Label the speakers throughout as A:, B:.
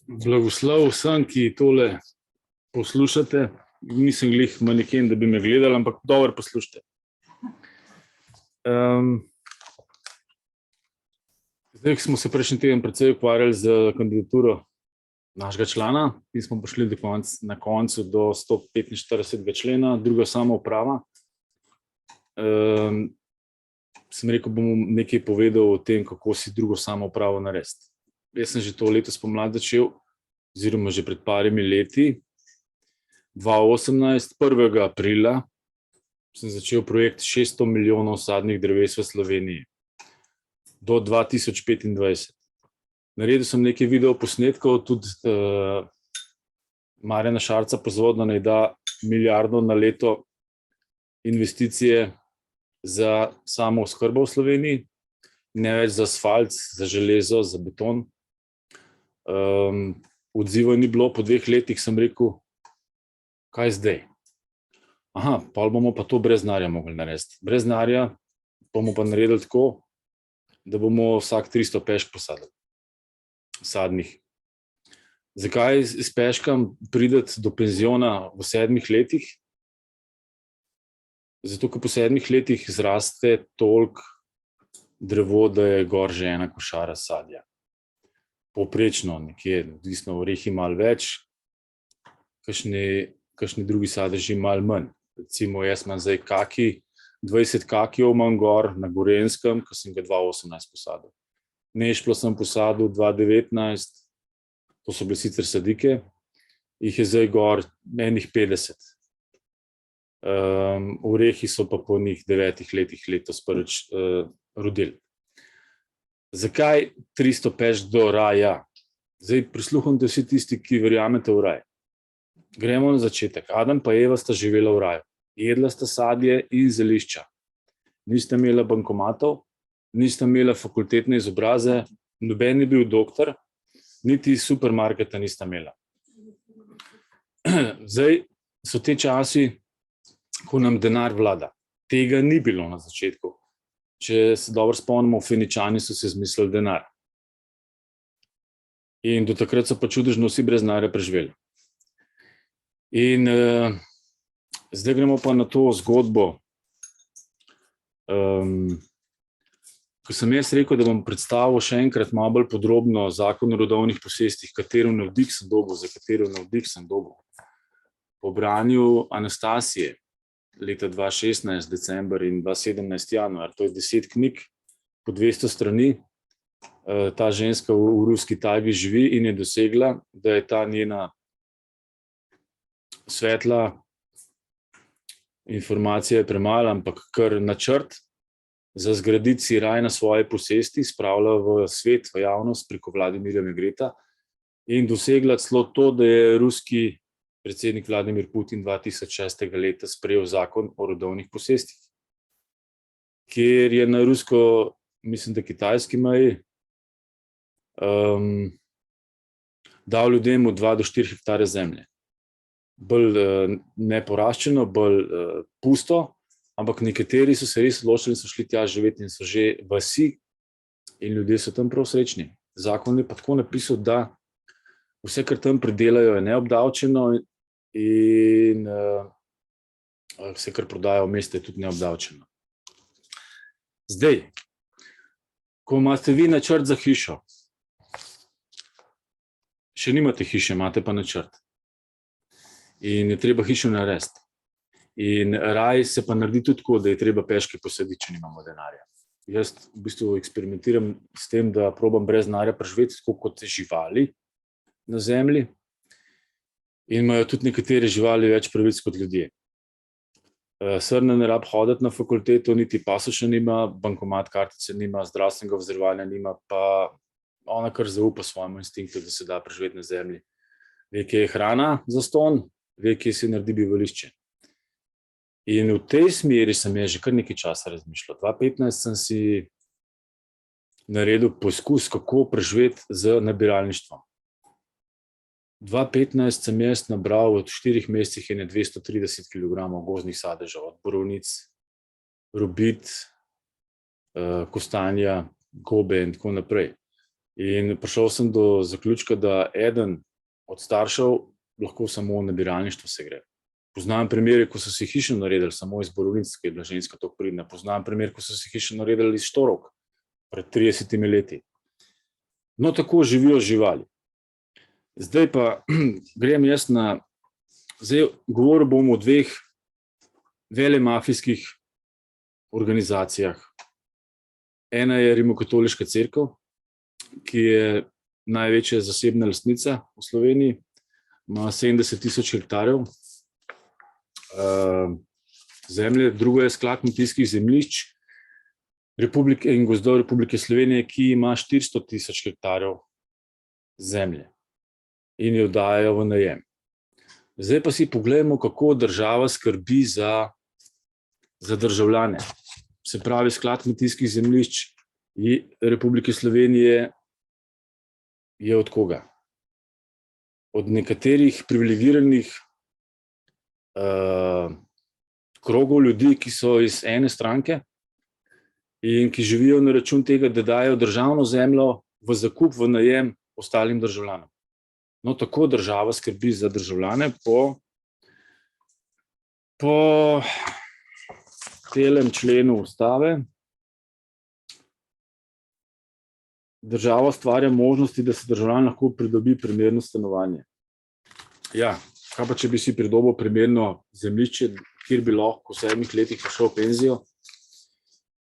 A: Blagoslov vsem, ki tole poslušate. Nisem glih maneken, da bi me gledali, ampak dobro poslušajte. Zdaj smo se prejšnji teden precej ukvarjali z kandidaturo našega člana in smo prišli na koncu do 145. člena, druga samouprava. Sem rekel, bom nekaj povedal o tem, kako si drugo samoupravo narediti. Jaz sem že to leto spomlad začel, oziroma že pred parimi leti, 2018, 1. aprila, sem začel projekt 600 milijonov sadnih dreves v Sloveniji do 2025. Naredil sem nekaj videoposnetkov, tudi Marjana Šarca pozval, da naj da milijardo na leto investicije za samo oskrbo v Sloveniji, ne več za asfalt, za železo, za beton. Odzivov ni bilo, po 2 letih sem rekel, kaj zdaj? Pol bomo pa to brez denarja mogli narediti. Brez denarja bomo pa naredili tako, da bomo vsak 300 pešk posadili, sadnih. Zakaj s peškam prideti do penziona v 7 letih? Zato, ker po 7 letih zraste toliko drevo, da je gor že ena košara sadja. Povprečno nekje, odvisno orehi malo več, kakšni drugi sadeži malo manj. Recimo jaz imam zdaj 20 kakijev imam gor na Gorenjskem, ko sem ga 2018 posadil. Nešplo sem posadil 2019, to so bile sicer sadike, jih je zdaj gor enih 50. Orehi so pa po njih 9 letih letos prvič rodili. Zakaj 300 pešk do raja? Zdaj prisluhnite vsi tisti, ki verjamete v raj. Gremo na začetek. Adam pa Eva sta živela v raju. Jedla sta sadje in zelišča. Nista imela bankomatov, nista imela fakultetne izobraze, noben ni bil doktor, niti supermarketa nista imela. Zdaj so te časi, ko nam denar vlada. Tega ni bilo na začetku. Če se dobro spomnimo, Feničani so se izmislili denar. In do takrat so pa čudežno vsi brez denarja preživeli. In zdaj gremo pa na to zgodbo. Ko sem jaz rekel, da bom predstavil še enkrat malo bolj podrobno Zakon o rodovnih posestih, katero navdih sem dobil, za katero navdih sem dobil. Po branju Anastasije leta 2016, december in 2017, januar, to je 10 knjig, po 200 strani. Ta ženska v ruski tajgi živi in je dosegla, da je ta njena svetla informacija je premala, ampak kar načrt za zgraditi si raj na svoje posesti spravila v svet, v javnost preko Vladimirja Megreta in dosegla celo to, da je ruski predsednik Vladimir Putin 2006. Leta sprejel zakon o rodovnih posestih, kjer je na rusko, mislim, da kitajski meji, dal ljudem od 2 do 4 hektare zemlje. Bolj neporaščeno, bolj pusto, ampak nekateri so se res odločili in so šli tja živeti in so že vasi in ljudje so tam prav srečni. Zakon je pa tako napisal, da vse, kar tam pridelajo, je neobdavčeno in vse, kar prodajo v mestu, je tudi neobdavčeno. Zdaj, ko imate vi načrt za hišo, še nimate hiše, imate pa načrt. In je treba hišo narediti. In raj se pa naredi tudi tako, da je treba peške posaditi, če nimamo denarja. Jaz v bistvu eksperimentiram s tem, da probam brez denarja preživeti tako kot živali na zemlji. In imajo tudi nekatere živali več pravic kot ljudje. Srna ne rab hoditi na fakulteto, niti pasoša nima, bankomat kartice nima, zdravstvenega vzdrževanja nima, pa ona kar zaupa svojemu instinktu, da se da preživeti na zemlji. Ve, kje je hrana za ston, ve, kje se naredi bivališče. In v tej smeri sem jaz že kar nekaj časa razmišljal. 2015 sem si naredil poskus, kako preživeti z nabiralništvom. 2015 sem jaz nabral v 4 mesecih 230 kg gozdnih sadežev, od borovnic, robid, kostanja, gobe in tako naprej. In prišel sem do zaključka, da eden od staršev lahko samo v nabiralništvo se gre. Poznam primere, ko so si hišo naredili samo iz borovnic, ki je bila ženska toliko pridna. Poznam primer, ko so si hišo naredili iz štorok pred 30 leti. No, tako živijo živali. Zdaj pa grem jaz zdaj govoril bom o dveh velemafijskih organizacijah. Ena je Rimokatoliška cerkev, ki je največja zasebna lastnica v Sloveniji, ima 70.000 hektarjev zemlje, drugo je Sklad kmetijskih zemljišč Republike in gozdov Republike Slovenije, ki ima 400.000 hektarjev zemlje in jo dajo v najem. Zdaj pa si pogledamo, kako država skrbi za državljane. Se pravi, Sklad kmetijskih zemljišč Republike Slovenije je od koga? Od nekaterih privilegiranih krogov ljudi, ki so iz ene stranke in ki živijo na račun tega, da dajo državno zemljo v zakup, v najem ostalim državljanom. No, tako država skrbi za državljane po celem členu ustave. Država ustvarja možnosti, da se državljan lahko pridobi primerno stanovanje. Ja, kaj pa, če bi si pridobil primerno zemljišče, kjer bi lahko v 7 letih prišel v penzijo?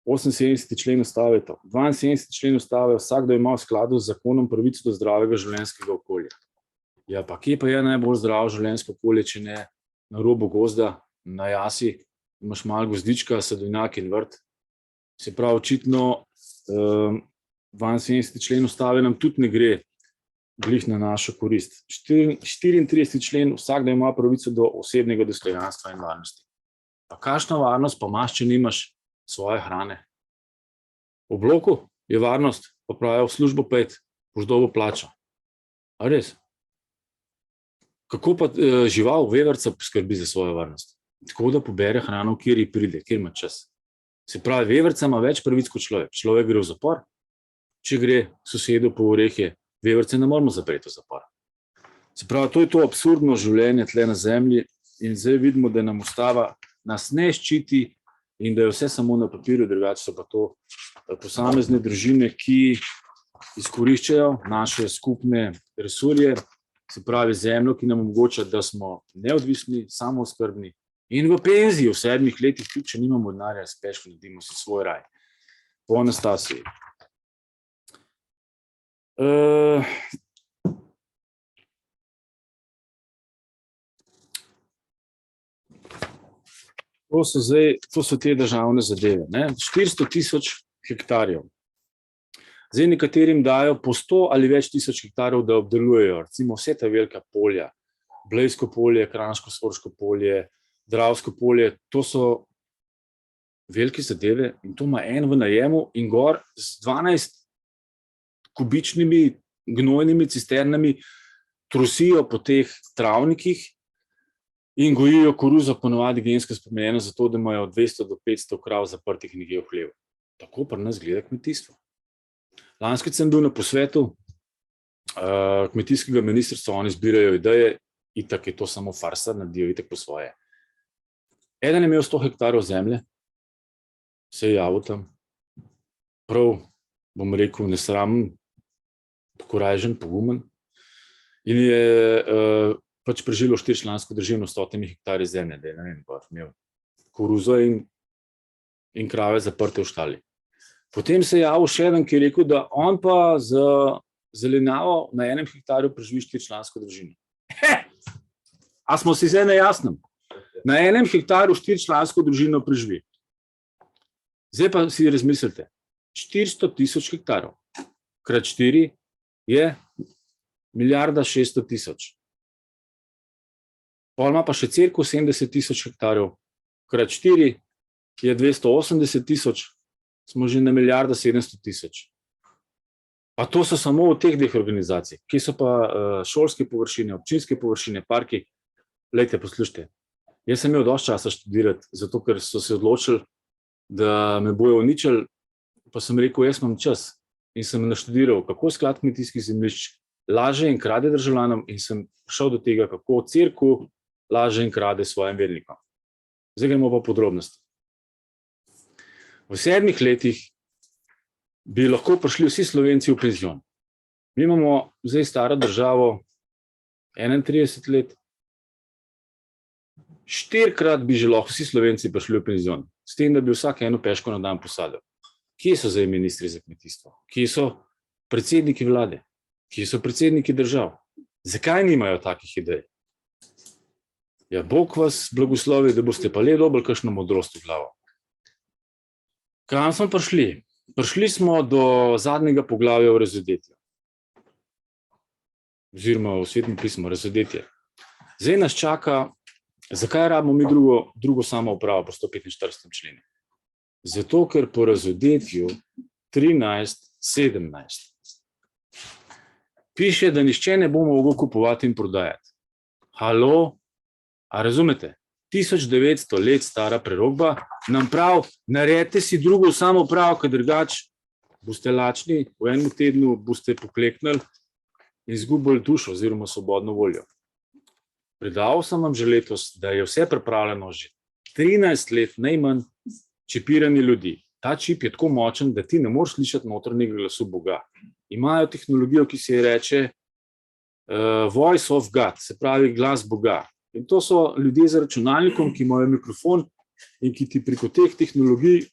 A: 78. člen ustave je to. 72. člen ustave, vsakdo ima v skladu z zakonom pravico do zdravega življenjskega okolja. Ja, pa kje pa je najbolj zdravo življenjsko okolje, če ne na robu gozda, na jasi, imaš malo gozdička, sadovnjak in vrt. Se pravi, očitno 72. člen ustave nam tudi ne gre glih na našo korist. 34. člen, vsakdo ima pravico do osebnega dostojanstva in varnosti. Pa kakšna varnost pa imaš, če nimaš svoje hrane? V bloku je varnost, pa pravijo v službo pet, boš dobil plačo. A res? Kako pa žival veverca poskrbi za svojo varnost? Tako da pobere hrano, kjer ji pride, kjer ima čas. Se pravi, veverca ima več pravic kot človek. Človek gre v zapor, če gre sosedu po orehje, veverce ne moramo zapreti v zapor. Se pravi, to je to absurdno življenje tle na zemlji in zdaj vidimo, da nam ustava nas ne ščiti in da je vse samo na papirju, drugače so pa to posamezne družine, ki izkoriščajo naše skupne resurje, se pravi zemljo, ki nam omogoča, da smo neodvisni, samooskrbni in v penziji v 7 letih, tudi če nimamo denarja, speš naredimo si svoj raj. Po Anastasiji. To so te državne zadeve. 400.000 hektarjev. Zdaj nekaterim dajo po 100 ali več tisoč hektarjev, da obdelujejo, recimo vse ta velika polja, Blejsko polje, Kranjsko-Sorško polje, Dravsko polje, to so velike zadeve in to ima en v najemu in gor z 12 kubičnimi gnojnimi cisternami trusijo po teh travnikih in gojijo koruzo, ponovadi gensko spremenjeno, zato da imajo 200 do 500 krav zaprtih nekje v hlevu. Tako pri nas gleda kmetijstvo. Lanskrat sem bil na posvetu kmetijskega ministrstva, oni zbirajo ideje, itak je to samo farsa, naredijo itak po svoje. Eden je imel 100 hektarjev zemlje, se je javil tam, prav, bom rekel, nesramen, pokorajžen, pogumen in je pač preživelo 4-člansko družino 100 hektarji zemlje, da je, ne vem, pa imel koruzo in krave zaprte v štali. Potem se je javil še eden, ki je rekel, da on pa za zelenjavo na 1 hektarju preživi 4-člansko družino. A smo si zdaj na jasnem? Na 1 hektarju 4-člansko družino preživi. Zdaj pa si razmislite, 400.000 hektarjev krat 4 je 1.600.000. Pol ima pa še cerkev 70.000 hektarjev, krat 4 je 280.000, smo že na 1.700.000. Pa to so samo od teh dveh organizacij. Kje so pa šolske površine, občinske površine, parki? Lejte, poslušajte. Jaz sem imel dosti časa študirati, zato ker so se odločili, da me bojo uničili, pa sem rekel, jaz imam čas. in sem naštudiral, kako sklad kmetijskih zemljišč laže in krade državljanom in sem prišel do tega, kako cerkev laže in krade svojim vernikom. Zdaj gremo pa podrobnosti. V 7 letih bi lahko prišli vsi Slovenci v penzion. Mi imamo zdaj staro državo 31 let. 4-krat bi že lahko vsi Slovenci prišli v penzion, s tem, da bi vsak eno peško na dan posadil. Kje so zdaj ministri za kmetijstvo? Kje so predsedniki vlade? Kje so predsedniki držav? Zakaj nimajo takih idej? Ja, Bog vas blagoslovi, da boste pa le dobili kakšno modrost v glavo. Kam smo prišli? Prišli smo do zadnjega poglavja o razodetju. Oziroma v Svetem pismu razodetje. Zdaj nas čaka, zakaj rabimo mi drugo samoupravo po 145. členu? Zato, ker po razodetju 13.17 piše, da nihče ne bo mogel kupovati in prodajati. Halo? A razumete? 1900 let stara prerokba nam prav, naredite si drugo samoupravo, ker drugače boste lačni, v enem tednu boste pokleknili in izgubili dušo oziroma svobodno voljo. Predal sem vam že letos, da je vse pripravljeno že 13 let najmanj čipirani ljudi. Ta čip je tako močen, da ti ne moreš slišati notranjega glasu Boga. Imajo tehnologijo, ki se reče Voice of God, se pravi glas Boga. In to so ljudje z računalnikom, ki imajo mikrofon in ki ti preko teh tehnologij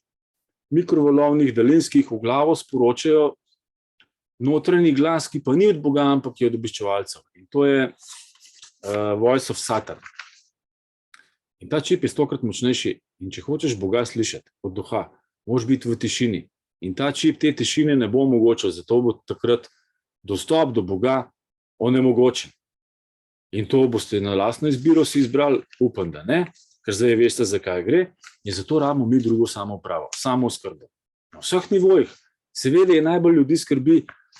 A: mikrovalovnih daljinskih v glavo sporočajo notranji glas, ki pa ni od Boga, ampak je od obiščevalcev. In to je Voice of Satan. In ta čip je 100-krat močnejši. In če hočeš Boga slišati od duha, moraš biti v tišini. In ta čip te tišine ne bo omogočil, zato bo takrat dostop do Boga onemogočen. In to boste na lastno izbiro si izbrali, upam, da ne, ker zdaj veste, zakaj gre, in zato rabimo mi drugo samoupravo, samooskrbo. Na vseh nivojih. Seveda je najbolj ljudi skrbi,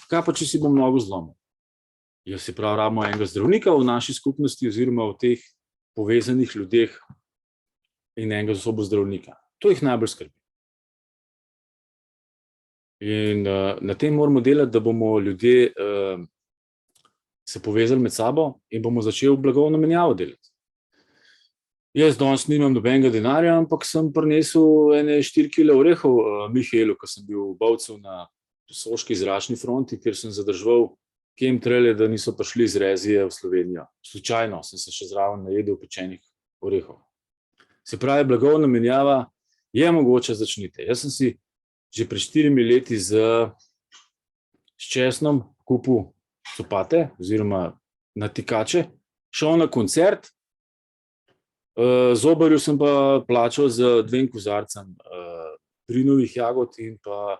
A: kaj pa če si bom nogo zlomil. Ja, se pravi, rabimo enega zdravnika v naši skupnosti oziroma v teh povezanih ljudeh in enega zobozdravnika. To jih najbolj skrbi. In na tem moramo delati, da bomo ljudje se povezali med sabo in bomo začeli blagovno menjavo delati. Jaz danes nimam nobenega denarja, ampak sem prinesel 4 kile orehov Mihaelu, ko sem bil v Bovcu na soški zračni fronti, kjer sem zadrževal chemtraile, da niso prišli iz Rezije v Slovenijo. Slučajno sem se še zraven najedel pečenih orehov. Se pravi, blagovna menjava je mogoče, začnite. Jaz sem si že pred 4 leti s česnom kupil copate oziroma natikače, šel na koncert, zobarju sem pa plačal z 2 kozarcem brinovih jagod in pa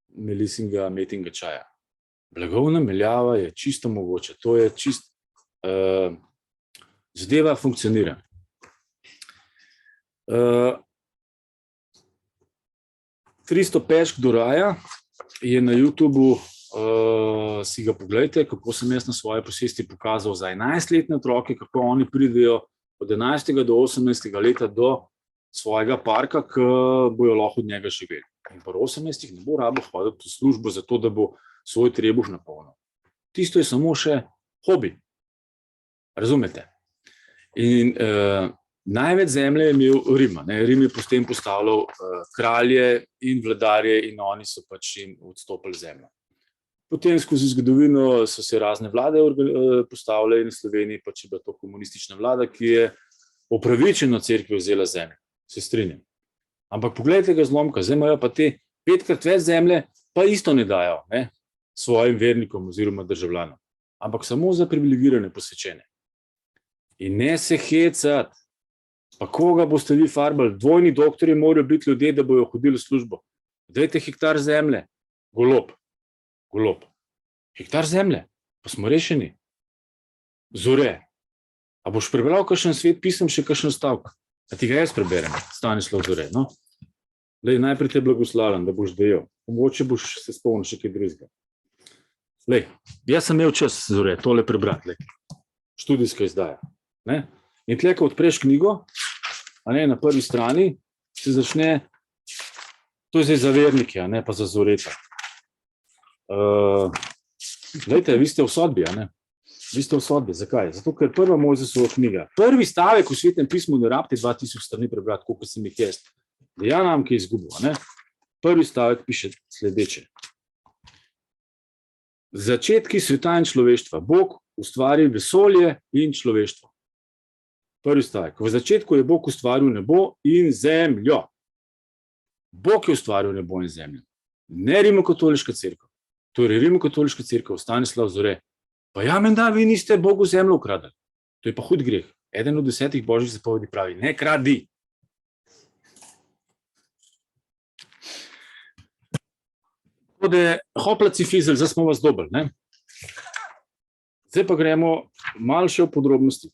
A: melisinga metinga čaja. Blagovna menjava je čisto mogoče, to je zadeva funkcionira. 300 pešk do raja je na YouTubeu, si ga pogledajte, kako sem jaz na svoje posesti pokazal za 11-letne otroke, kako oni pridejo od 11. do 18. leta do svojega parka, ki bojo lahko od njega živeli. In po 18. ne bo rabo hoditi v službo za to, da bo svoj trebuh napolnil. Tisto je samo še hobi. Razumete? In največ zemlje je imel Rim. Rim je potem postavljal kralje in vladarje in oni so pač jim odstopili zemljo. Potem skozi zgodovino so se razne vlade postavljale in v Sloveniji pač je bila to komunistična vlada, ki je upravičeno cerkvi vzela zemljo. Se strinjam. Ampak pogledajte ga zlomka, zdaj imajo pa te 5-krat več zemlje, pa isto ne dajo svojim vernikom oziroma državljanom. Ampak samo za privilegirane posvečene. In ne se hecati. Pa koga boste vi farbali? Dvojni doktorji morajo biti ljudje, da bojo hodili v službo. Dajte hektar zemlje. Golob. Hektar zemlje. Pa smo rešeni. Zore. A boš prebral kakšen svet pisem, še kakšen stavk? A ti ga jaz preberem? Stanislav Zore, no? Lej, najprej te blagoslavljam, da boš dejal. Mogoče boš se spomnil še kaj drugega. Lej, jaz sem imel čas, Zore, tole prebrati. Študijska izdaja. In tle, ko odpreš knjigo, na prvi strani se začne, to je zdaj za vernike, pa za Zoreta. Glejte, vi ste v sodbi, a ne? Vi ste v sodbi. Zakaj? Zato, ker prva Mojzesova knjiga. Prvi stavek v Svetem pismu ne rabite 2000 strani prebrati, koliko sem jih jaz. Da ja nam kaj izgubil, a ne? Prvi stavek piše sledeče. Začetki sveta in človeštva. Bog ustvari vesolje in človeštvo. Prvi stavek. V začetku je Bog ustvaril nebo in zemljo. Bog je ustvaril nebo in zemljo. Ne Rimokatoliška cerkev. Torej Rimokatoliška cerkev, Stanislav Zore. Pa ja, menda, vi niste Bogu zemljo ukradli. To je pa hud greh. Eden od 10 božjih zapovedi pravi, ne kradi. Tako da, hoplaci fizel, zdaj smo vas dobili, ne? Zdaj pa gremo malo še v podrobnosti.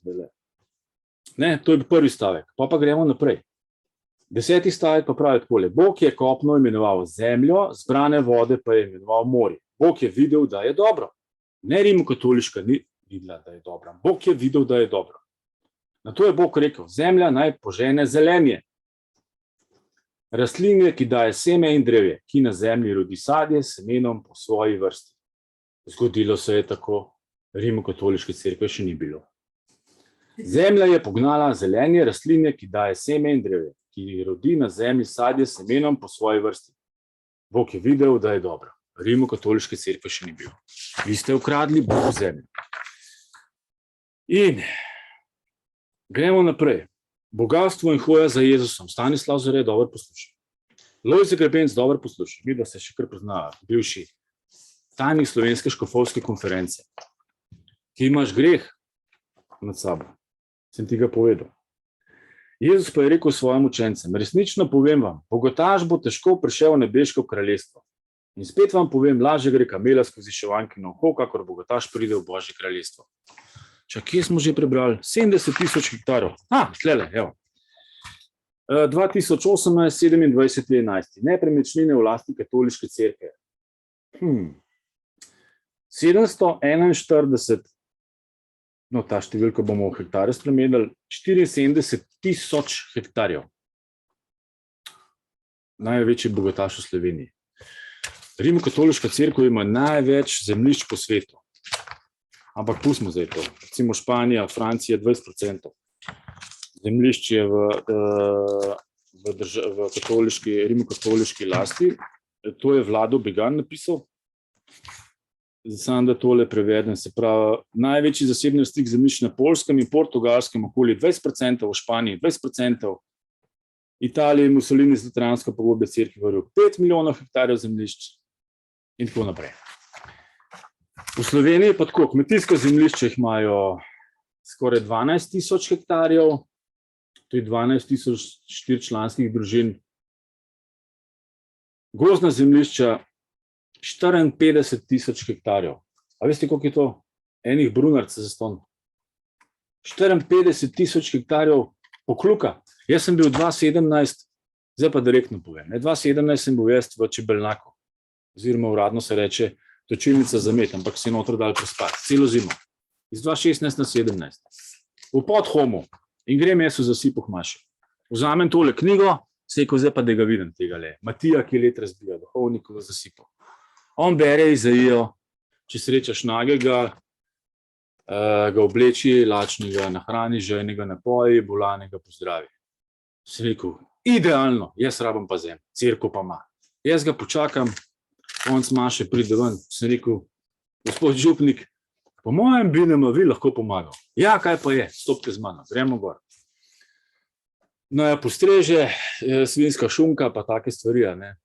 A: Ne, to je prvi stavek, pa gremo naprej. 10. stavek pa pravi takole. Bog je kopno imenoval zemljo, zbrane vode pa je imenoval morje. Bog je videl, da je dobro. Ne Rimokatoliška ni videla, da je dobro. Bog je videl, da je dobro. Na to je Bog rekel, zemlja naj požene zelenje. Rastline, ki daje seme in drevje, ki na zemlji rodi sadje s semenom po svoji vrsti. Zgodilo se je tako, Rimokatoliške cerkve še ni bilo. Zemlja je pognala zelenje, rastline, ki daje seme in drevje, ki rodi na zemlji sadje s semenom po svoji vrsti. Bog je videl, da je dobro. Rimokatoliške cerkve še ni bilo. Vi ste ukradli Bogu zemljo. In gremo naprej. Bogatstvo in hoja za Jezusom. Stanislav Zore, dobro poslušaj. Lojze Grebenc, dobro poslušaj. Mi, da se še kar poznava, bivši tajnik Slovenske škofovske konference. Ki imaš greh nad sabo. Sem ti ga povedal. Jezus pa je rekel svojim učencem, resnično povem vam, bogataš bo težko prišel v nebeško kraljestvo. In spet vam povem, lažje gre kamela skozi ševankino uho, kakor bogataš pride v Božje kraljestvo. Kje smo že prebrali? 70 000 hektarov. Tlele, evo. 2018, 27.11. Nepremičnine v lasti katoliške cerkve. 741, no ta številka bomo v hektare spremenili, 74 000 hektarjev. Največji bogataš v Sloveniji. Rimokatoliška cerkev ima največ zemljišč po svetu. Ampak pustimo zdaj to. Recimo Španija, Francija 20%. Zemljišč je v rimokatoliški lasti. To je Vlado Began napisal. Sam da tole prevedem. Se pravi, največji zasebni lastnik zemljišč na Poljskem in Portugalskem okoli 20%, v Španiji 20%, Italiji Mussolini z luteransko pogodbe cerkve vril 5 milijonov hektarjev zemljišč in tako naprej. V Sloveniji pa tako, kmetijsko zemljišče imajo skoraj 12 000 hektarjev, to je 12 000 štiričlanskih družin. Gozdna zemljišča 54 000 hektarjev. A veste, koliko je to? Enih brunarcev za ston. 54 000 hektarjev pokluka. Jaz sem bil 2017, zdaj pa direktno povem. 2017 sem bil jaz v Čebelnaku, oziroma uradno se reče točilnica za med, ampak se je notro dal prespati, celo zimo. Iz 2016 na 2017. V Podhomu in grem jaz v zasipu Hmaši. Vzamem tole knjigo, seko zdaj pa, da ga vidim tega le. Matija, ki je let razbija, duhovnik v zasipu. On bere Izaijo, če srečaš nagega, ga obleči, lačnega nahrani, žejnega napoji, bolanega pozdravi. Sem rekel, idealno, jaz rabim pa zem, cerkev pa ima. Jaz ga počakam, konc maše pride ven, sem rekel, gospod župnik, po mojem bi nam vi lahko pomagal. Ja, kaj pa je, stopite z mano, gremo gor. No, ja, postreže, svinjska šunka, pa take stvari, ne.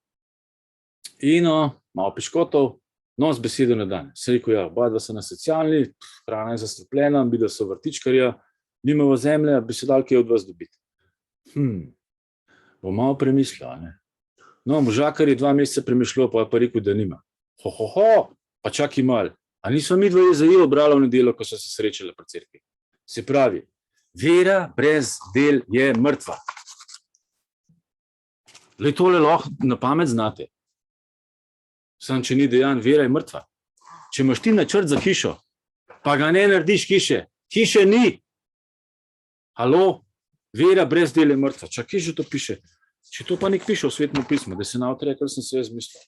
A: In malo piškotov, no, z besedo na dan. Sem rekel, ja, oba dva so na socialni, hrana je zastrupljena, bi da so vrtičkarja, nimamo zemlje, bi se dal kaj od vas dobiti. Bo malo premislil, ne. No, možakar je 2 meseca premišljal, pa je pa rekel, da nima. Pa čakaj mal. A niso mi dva Izaijo brala v nedeljo, ko so se srečali pri cerkvi? Se pravi, vera brez del je mrtva. Le tole lahko na pamet znate. Sam, če ni dejanj, vera je mrtva. Če imaš ti načrt za hišo, pa ga ne narediš hiše ni. Halo, vera brez del je mrtva. Čakaj, že to piše. Če to pa nek piše v Svetem pismu, da se navtre, kar sem se jaz mislil.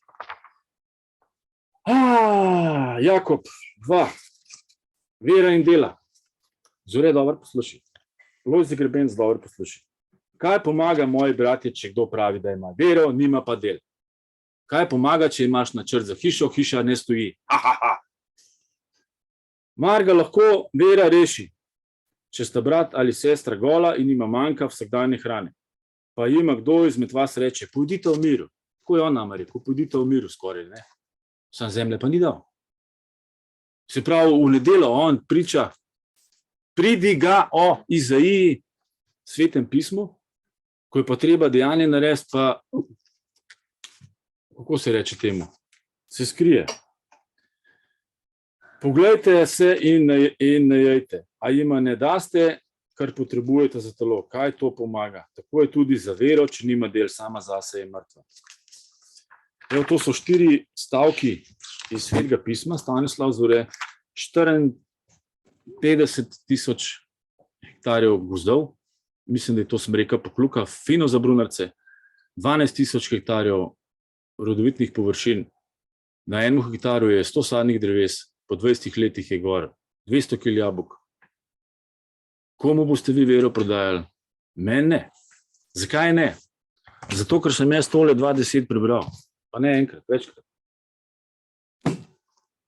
A: Jakob, 2. Vera in dela. Zore, dobro poslušaj. Lojze Grebenc, dobro poslušaj. Kaj pomaga, moji bratje, če kdo pravi, da ima vero, nima pa del? Kaj pomaga, če imaš načrt za hišo, hiša ne stoji? Mar ga lahko vera reši, če sta brat ali sestra gola in ima manjka vsakdanje hrane. Pa ima kdo izmed vas reče, pojdite v miru. Tako je on nama rekel, pojdite v miru skoraj, ne? Sam zemlje pa ni dal. Se pravi, v nedeljo on priča, pridi ga o Izaiji, svetem pismu, ko je pa treba dejanje narediti, pa, kako se reče temu, se skrije. Poglejte se in najejte, a jima ne daste, kar potrebujete za telo. Kaj to pomaga? Tako je tudi za vero, če nima del, sama zase je mrtva. Evo, to so 4 stavki iz svetega pisma, Stanislav Zore, 54.000 hektarjev gozdov, mislim, da je to smreka pokluka, fino za brunarce, 12.000 hektarjev rodovitnih površin, na enem hektarju je 100 sadnih dreves, po 20 letih je gor 200 kil jabolk. Komu boste vi vero prodajali? Meni ne. Zakaj ne? Zato, ker sem jaz tole 20 prebral. Pa ne enkrat, večkrat.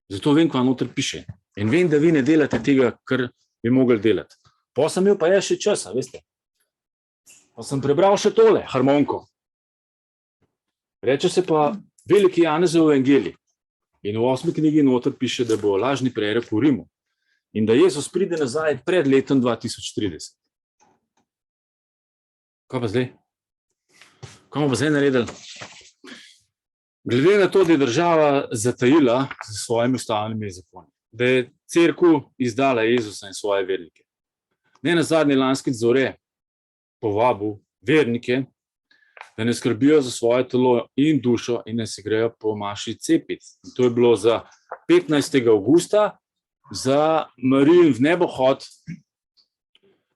A: Zato vem, kaj noter piše. In vem, da vi ne delate tega, kar bi mogli delati. Pa sem imel pa še časa, veste. Pa sem prebral še tole, harmoniko. Reče se pa veliki Janezov evangelij. In v 8. knjigi noter piše, da bo lažni prerok v Rimu. In da Jezus pride nazaj pred letom 2030. Kaj pa zdaj? Kaj bomo pa zdaj naredili? Glede na to, da je država zatajila z svojimi ustavnimi zakoni, da je cerkev izdala Jezusa in svoje vernike. Ne nazadnje lanski Zore povabil vernike, da ne skrbijo za svoje telo in dušo in ne se grejo po maši cepiti. In to je bilo za 15. avgusta za Marijin vnebohod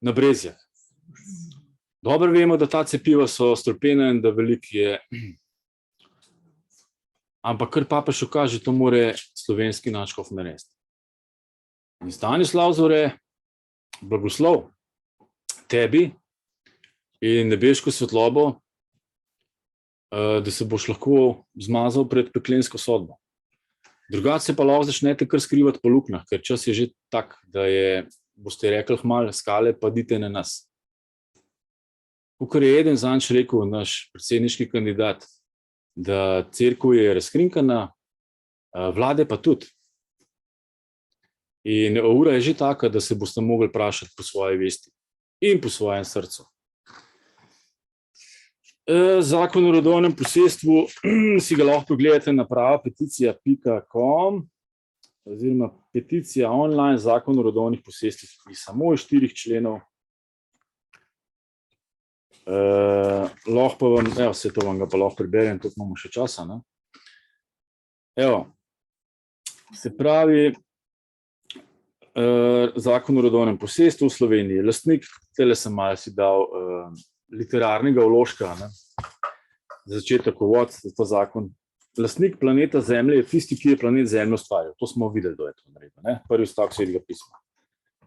A: na Brezjah. Dobro vemo, da ta cepiva so strupena in da velik je. Ampak kar papež kaže, to more slovenski nadškof narediti. In Stanislav Zore, blagoslov tebi in nebeško svetlobo, da se boš lahko zmazal pred peklensko sodbo. Drugače se pa lahko začnete kar skrivati po luknjah, ker čas je že tak, da boste rekli hmal skale, pa dite na nas. Kakor je eden zanč rekel, naš predsedniški kandidat, da cerkev je razkrinkana, vlade pa tudi. In ura je že taka, da se boste mogli vprašati po svoji vesti in po svojem srcu. Zakon o rodovnem posestvu si ga lahko pogledate na pravapeticija.com oziroma peticija online zakon o rodovnih posestvih, ki samo iz 4 členov. Lahko pa vam, vse to vam ga pa lahko preberem, tudi imamo še časa. Ne? Evo, se pravi, zakon o rodovnem posestvu v Sloveniji. Lastnik, tele sem malo si dal literarnega vložka, ne? Za začetek uvod za ta zakon. Lastnik planeta Zemlje je tisti, ki je planet Zemljo ustvaril. To smo videli, da je to naredil. Ne? Prvi stavek svetega pisma.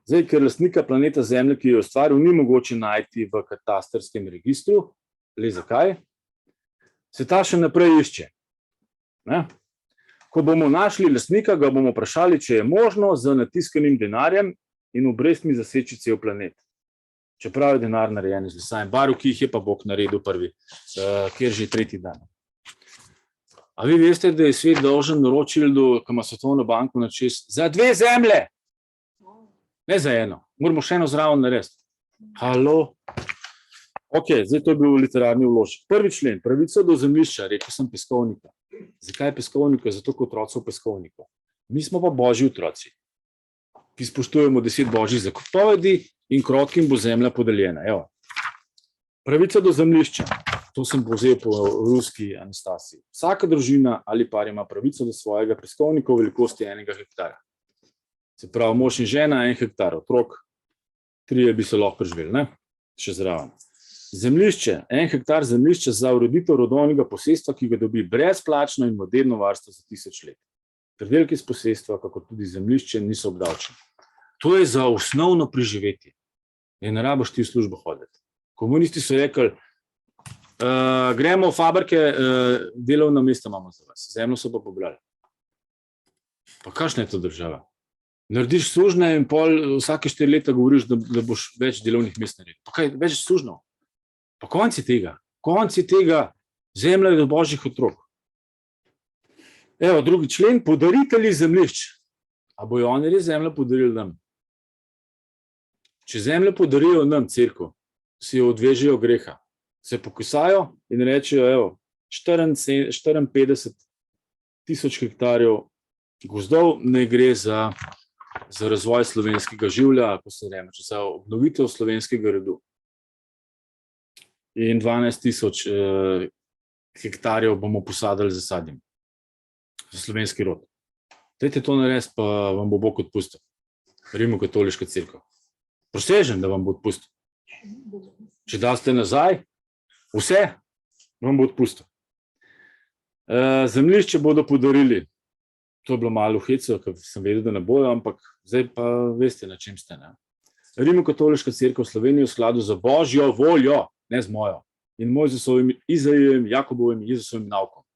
A: Zdaj, ker lastnika planeta Zemlje, ki je ustvaril, ni mogoče najti v katastrskem registru, le zakaj, se ta še naprej išče. Ne? Ko bomo našli lastnika, ga bomo vprašali, če je možno z natiskanim denarjem in obrestmi zaseči cel planet. Čeprav je denar narejen iz lesa in barv, ki jih je pa Bog naredil prvi, kjer že 3. dan. A vi veste, da je svet dolžen Rothschildu, ki ima Svetovno banko na čez, za 2 zemlje? Ne za eno. Moramo še eno zraven narediti. Halo? Ok, zdaj to je bil literarni vložek. 1. člen, pravica do zemljišča, rekel sem peskovnika. Zakaj peskovnika? Zato, kot otrocov peskovnikov. Mi smo pa božji otroci, ki spoštujemo 10 božjih zapovedi in krotkim bo zemlja podeljena. Evo. Pravica do zemljišča. To sem povzel po ruski Anastasiji. Vsaka družina ali par ima pravico do svojega peskovnika v velikosti 1 hektara. Se pravi, mož in žena, 1 hektar, otrok, 3 bi se lahko preživeli, ne? Še zraven. Zemljišče, 1 hektar zemljišča za ureditev rodovnega posestva, ki ga dobi brezplačno in moderno varstvo za 1000 let. pridelki iz posestva, kako tudi zemljišče, niso obdavčeni. To je za osnovno preživetje. Ne rabiš ti v službo hoditi. Komunisti so rekli, gremo v fabrike, delovna mesta imamo za vas, zemljo so pa pobrali. Pa kakšna je to država? Narediš služne in pol vsake 4 leta govoriš, da boš več delovnih mest naredil. Pa kaj, več služno? Pa konci tega, zemlja je do božjih otrok. Evo, 2. člen, podaritelji zemljišč. A bojo oni res zemljo podarili nam? Če zemljo podarijo nam, cerkev, si jo odvežejo greha. Se pokisajo in rečejo, evo, 54 tisoč hektarjev gozdov ne gre za razvoj slovenskega življa, ko se reče, za obnovitev slovenskega rodu. In 12 tisoč hektarjev bomo posadili za sadjem, za slovenski rod. Dajte to narediti, pa vam bo Bog odpustil. Rimokatoliška cerkev. Prosežem, da vam bo odpustil. Če daste nazaj, vse vam bo odpustil. Zemljišče bodo podarili. To je bilo malo heco, ker sem vedel, da ne bojo, ampak zdaj pa veste, na čem ste. Ne? Rimokatoliška cerkev v Sloveniji v skladu za božjo voljo, ne z mojo, in Mojzesovim, Izajevim, Jakobovim, Jezusovim naukom.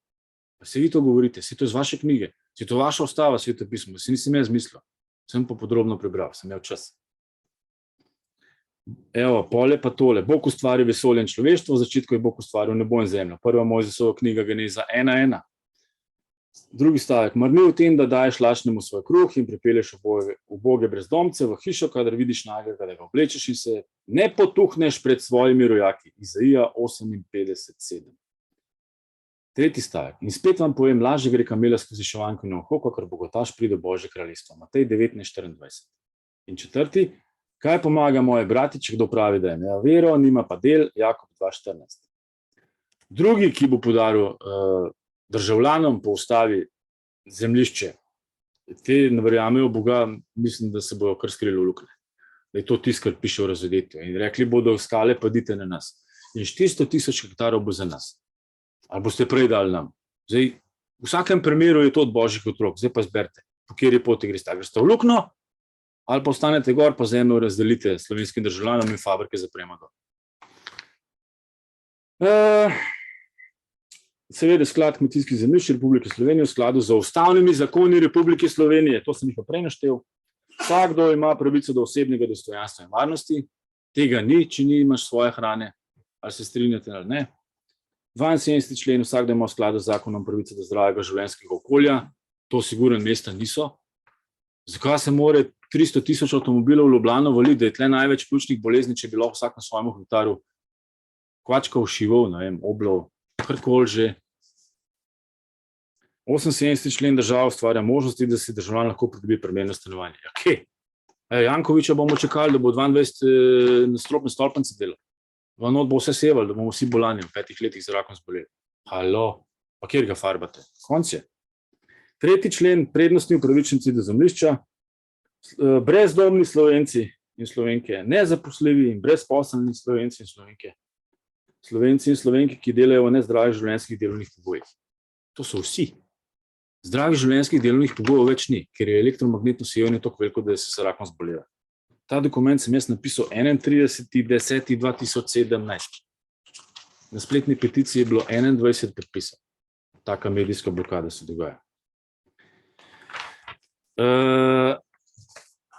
A: Pa se vi to govorite, si to iz vaše knjige, si to vaša ustava, svetopismo, si nisem jaz mislil, sem pa podrobno prebral, sem imel čas. Evo, pole pa tole, Bog ustvari vesolje in človeštvo, v začetku je Bog ustvaril nebo in zemljo. Prva Mojzesova knjiga Geneza 1:1. Drugi stavek, mar ni v tem, da daješ lačnemu svoj kruh in pripelješ uboge brezdomce v hišo, kadar vidiš nagega, da ga oblečeš in se ne potuhneš pred svojimi rojaki. Izaija 58:7. Tretji stavek, in spet vam povem, lažje gre kamela skozi šovanko na oko, kakor bogotaš pride v Božje kraljestvo. Matej 19:24. In četrti, kaj pomaga moje brati, če kdo pravi, da ima vero, nima pa del, Jakob 2:14. Drugi, ki bo podaril državljanom po ustavi zemljišče, te ne verjamejo Boga, mislim, da se bojo kar skrili v luknje. Da je to tisto, kar piše v razvedetju. In rekli bodo, skale padite na nas. In 400 tisoč hektarov bo za nas. Ali boste prej dali nam. Zdaj, v vsakem primeru je to od božjih otrok. Zdaj pa zberite, po kateri poti greste. Greste v luknjo, ali pa ostanete gor, pa zemljo razdelite slovenskim državljanom in fabrike zapremo dol. Seveda sklad kmetijskih zemljišč Republike Slovenije v skladu z ustavnimi zakoni Republike Slovenije, to sem jih pa prej naštel. Vsakdo ima pravico do osebnega dostojanstva in varnosti, tega ni, če nimaš svoje hrane, ali se strinjate ali ne. 72. člen, vsakdo ima v skladu z zakonom pravico do zdravega življenjskega okolja, to sigurno mesta niso. Zakaj se more 300 tisoč avtomobilov v Ljubljano valiti, da je tle največ pljučnih bolezni, če bi lahko vsak na svojem hektaru kvačkov, šivov, ne vem, oblov, karkoli že. 78. člen država ustvarja možnosti, da si državljan lahko pridobi primerno stanovanje. Ja, kje? Jankoviča bomo čakali, da bo 22 nastropne stolpnice delal. V not bo vse seval, da bomo vsi bolani v 5 letih z rakom zboleli. Halo, pa kjer ga farbate? Konc je. 3. člen, prednostni upravičenci do zemljišča, brezdomni Slovenci in Slovenke, nezaposljivi in brezposelni Slovenci in Slovenke, Slovenci in Slovenke, ki delajo v nezdravih življenjskih delovnih pogojih. To so vsi. Zdravih življenjskih delovnih pogojev več ni, ker je elektromagnetno sevanje toliko veliko, da se z rakom zbolela. Ta dokument sem jaz napisal 31.10.2017. Na spletni peticiji je bilo 21 podpisov. Taka medijska blokada se dogaja.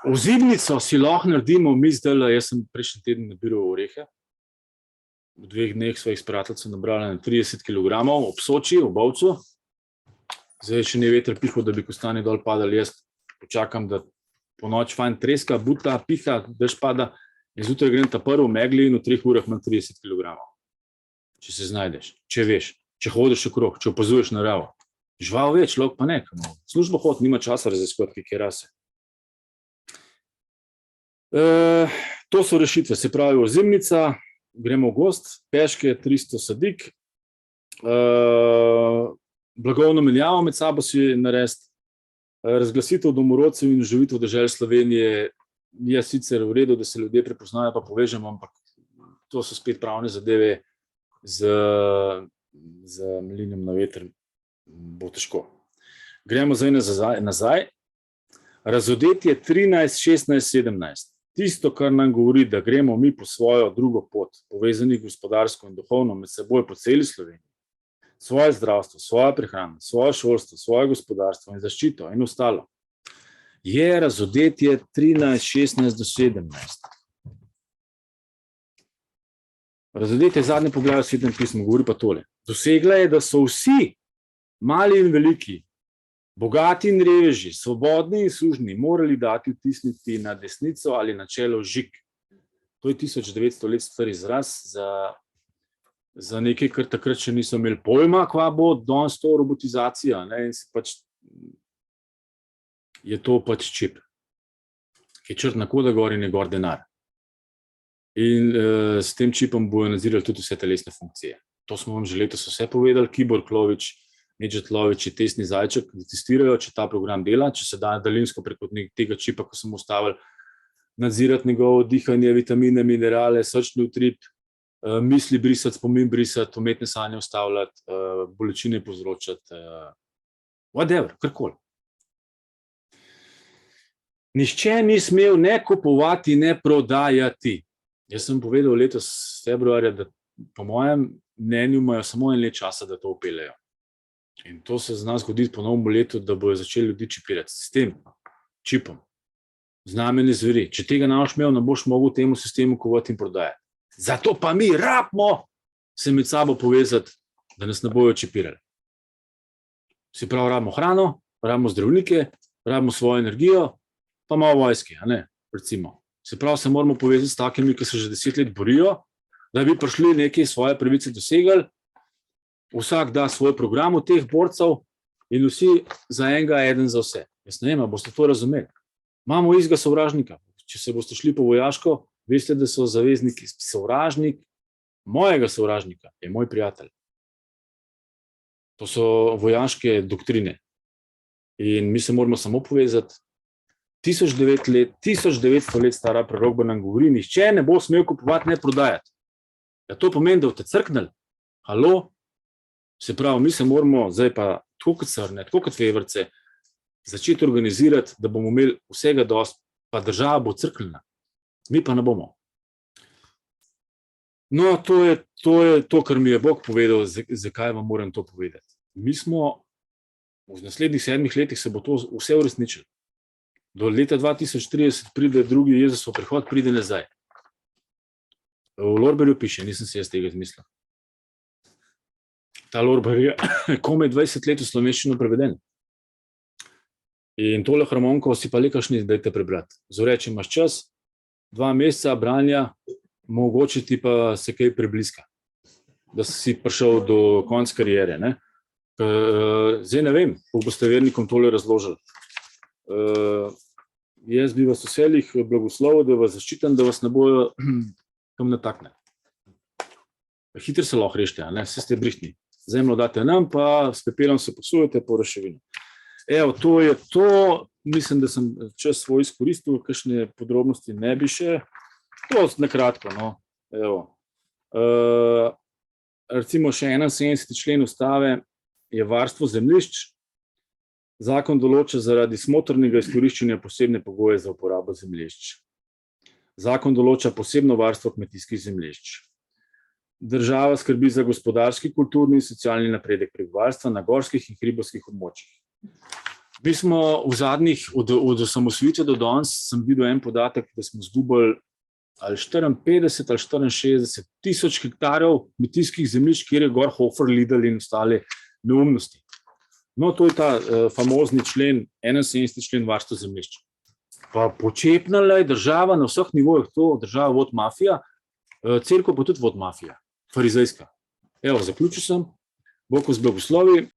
A: Ozimnico si lahko naredimo mi zdaj, jaz sem prejšnji teden nabiral orehe. V 2 dneh sva jih s prijateljcem nabrala na 30 kg ob Soči, v Bovcu. Zdaj še ne veter pihal, da bi kostani dol padali. Jaz počakam, da po noč fajn treska, buta, piha, dež pada in zjutraj grem ta prvi v megli in v 3 urah imam 30 kg. Če se znajdeš, če veš, če hodiš okrog, če opazuješ naravo. Žival več, človek pa ne. Službo hod, nima časa raziskovati, kje rase. To so rešitve, se pravi ozimnica, gremo v gost, peške, 300 sadik, blagovno menjavo med sabo si narediti, razglasitev domorodcev in oživitev dežel Slovenije je sicer v redu, da se ljudje prepoznajo pa povežemo, ampak to so spet pravne zadeve z mlinom na veter, bo težko. Gremo zdaj nazaj. Razodetje 13, 16, 17. Tisto, kar nam govori, da gremo mi po svojo drugo pot, povezanih gospodarsko in duhovno med seboj po celi Sloveniji. Svoje zdravstvo, svoja prehrana, svoje šolstvo, svoje gospodarstvo in zaščito in ostalo. Je razodetje 13, 16 do 17. Razodetje zadnje poglavje v Svetem pismu govori pa tole. Dosegla je, da so vsi, mali in veliki, bogati in reveži, svobodni in sužni, morali dati vtisniti na desnico ali na čelo žig. To je 1900 let star izraz za nekaj, kar takrat še niso imeli pojma, kva bo danes to robotizacija. Ne? In je to pač čip, ki je črtna koda gor in je gor denar. In s tem čipom bojo nadzirali tudi vse telesne funkcije. To smo vam že letos vse povedali, Kibor Klovič, Nedžetlovič je testni zajček, da testirajo, če ta program dela, če se da daljinsko preko tega čipa, ko smo ustavili, nadzirati njegovo dihanje, vitamine, minerale, srčni utrip, misli brisati, spomin brisati, umetne sanje ustavljati, bolečine povzročati, whatever, karkoli. Nihče ni smel ne kupovati, ne prodajati. Jaz sem povedal letos februarja, da po mojem mnenju imajo samo en let časa, da to upeljejo. In to se zna zgoditi po novem letu, da bojo začeli ljudi čipirati s tem čipom. Znamenje zveri. Če tega ne boš imel, ne boš mogel temu sistemu kupovati in prodajati. Zato pa mi rabimo se med sabo povezati, da nas ne bojo čipirali. Se pravi, rabimo hrano, rabimo zdravnike, rabimo svojo energijo, pa malo vojske, a ne, recimo. Se pravi, se moramo povezati s takimi, ki se že 10 let borijo, da bi prišli neke svoje pravice dosegali. Vsak da svoj program od teh borcev in vsi za enega, eden za vse. Jaz ne vem, boste to razumeli. Imamo istega sovražnika. Če se boste šli po vojaško, veste, da so zavezniki. Sovražnik mojega sovražnika je moj prijatelj. To so vojaške doktrine. In mi se moramo samo povezati. 1900 let stara prerokba nam govori, nihče ne bo smel kupovati, ne prodajati. Ja, to pomeni, da boste crknili. Halo? Se pravi, mi se moramo zdaj pa tako kot srne, tako kot fevrce začeti organizirati, da bomo imeli vsega dosti, pa država bo crkljena. Mi pa ne bomo. No, to je to, kar mi je Bog povedal, zakaj vam moram to povedati. Mi smo v naslednjih 7 letih se bo to vse uresničilo. Do leta 2030 pride drugi Jezusov prihod, pride nazaj. V Lorberju piše, nisem si jaz tega izmislil. Ta Lorber je komaj 20 let v slovenščino preveden. In tole harmonko si pa le kakšni dajte prebrati. Zoreče, imaš čas, 2 meseca branja, mogoče ti pa se kaj prebliska, da si prišel do konca karijere. Ne? Zdaj ne vem, kako boste vernikom tole razložili. Jaz bi vas vselih blagoslovil, da vas zaščitam, da vas ne bojo kam natakne. Hitro se lahko rešite, ne? Vse ste brihtni. Zemljo date nam, pa s pepelom se posujete po raševino. Evo, to je to. Mislim, da sem čas svoj izkoristil, kakšne podrobnosti ne bi še. To nakratko, no. Evo. Recimo še 71. člen Ustave je varstvo zemljišč. Zakon določa zaradi smotrnega izkoriščenja posebne pogoje za uporabo zemljišč. Zakon določa posebno varstvo kmetijskih zemljišč. Država skrbi za gospodarski, kulturni in socialni napredek prebivalstva na gorskih in hribovskih območjih. Mi smo v zadnjih, od osamosvojitve do danes, sem videl en podatek, da smo izgubili ali 54 ali 64 tisoč hektarjev kmetijskih zemljišč, kjer je gor Hofer, Lidl in ostale neumnosti. No, to je ta famozni člen, 71. člen varstva zemljišč. Pa počepnala je država na vseh nivojih, to država vod mafija, cerkev pa tudi vod mafija. Farizejska. Evo, zaključil sem. Bog vas blagoslovi.